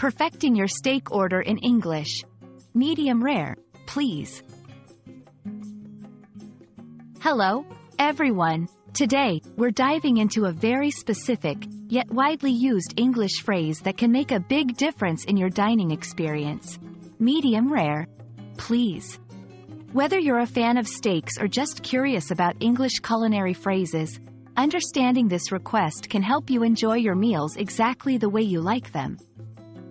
Perfecting your steak order in English. Medium rare, please. Hello, everyone. Today, we're diving into a very specific, yet widely used English phrase that can make a big difference in your dining experience. Medium rare, please. Whether you're a fan of steaks or just curious about English culinary phrases, understanding this request can help you enjoy your meals exactly the way you like them.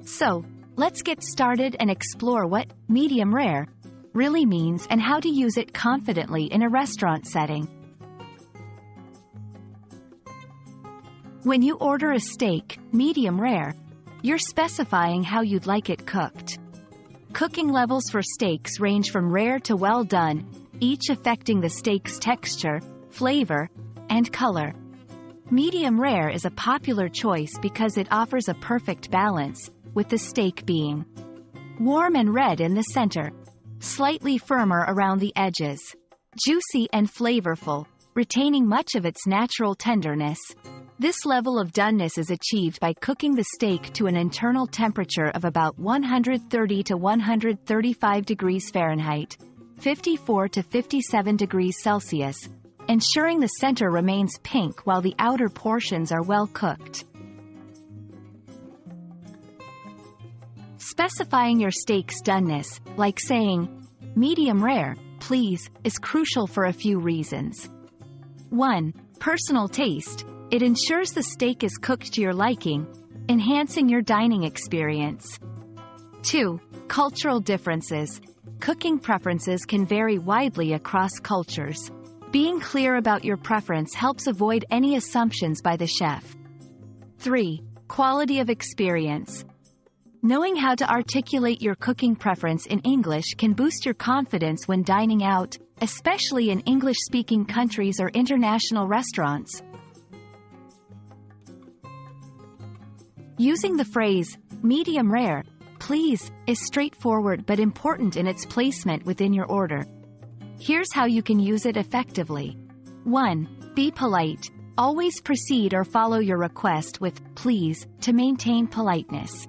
So, let's get started and explore what medium rare really means and how to use it confidently in a restaurant setting. When you order a steak, medium rare, you're specifying how you'd like it cooked. Cooking levels for steaks range from rare to well done, each affecting the steak's texture, flavor, and color. Medium rare is a popular choice because it offers a perfect balance, with the steak being warm and red in the center, slightly firmer around the edges, juicy and flavorful, retaining much of its natural tenderness. This level of doneness is achieved by cooking the steak to an internal temperature of about 130 to 135 degrees Fahrenheit, 54 to 57 degrees Celsius, ensuring the center remains pink while the outer portions are well cooked. Specifying your steak's doneness, like saying, medium rare, please, is crucial for a few reasons. 1. Personal taste. It ensures the steak is cooked to your liking, enhancing your dining experience. 2. Cultural differences. Cooking preferences can vary widely across cultures. Being clear about your preference helps avoid any assumptions by the chef. 3. Quality of experience. Knowing how to articulate your cooking preference in English can boost your confidence when dining out, especially in English-speaking countries or international restaurants. Using the phrase, medium rare, please, is straightforward but important in its placement within your order. Here's how you can use it effectively. 1. Be polite. Always proceed or follow your request with, please, to maintain politeness.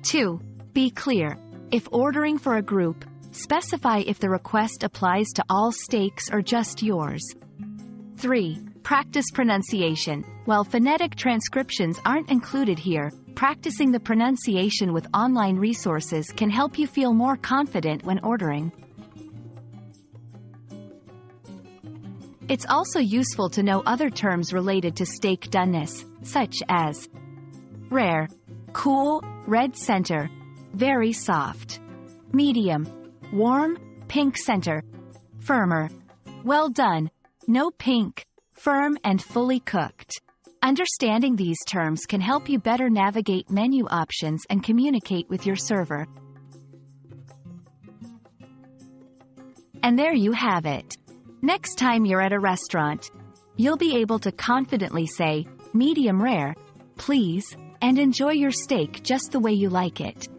2. Be clear. If ordering for a group, specify if the request applies to all steaks or just yours. 3. Practice pronunciation. While phonetic transcriptions aren't included here, practicing the pronunciation with online resources can help you feel more confident when ordering. It's also useful to know other terms related to steak doneness, such as rare, cool, red center, very soft, medium, warm, pink center, firmer, well done, no pink, firm and fully cooked. Understanding these terms can help you better navigate menu options and communicate with your server. And there you have it. Next time you're at a restaurant, you'll be able to confidently say, medium rare, please, and enjoy your steak just the way you like it.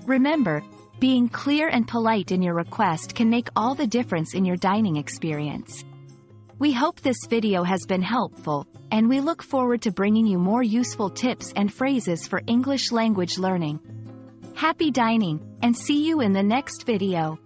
Remember, being clear and polite in your request can make all the difference in your dining experience. We hope this video has been helpful, and we look forward to bringing you more useful tips and phrases for English language learning. Happy dining, and see you in the next video.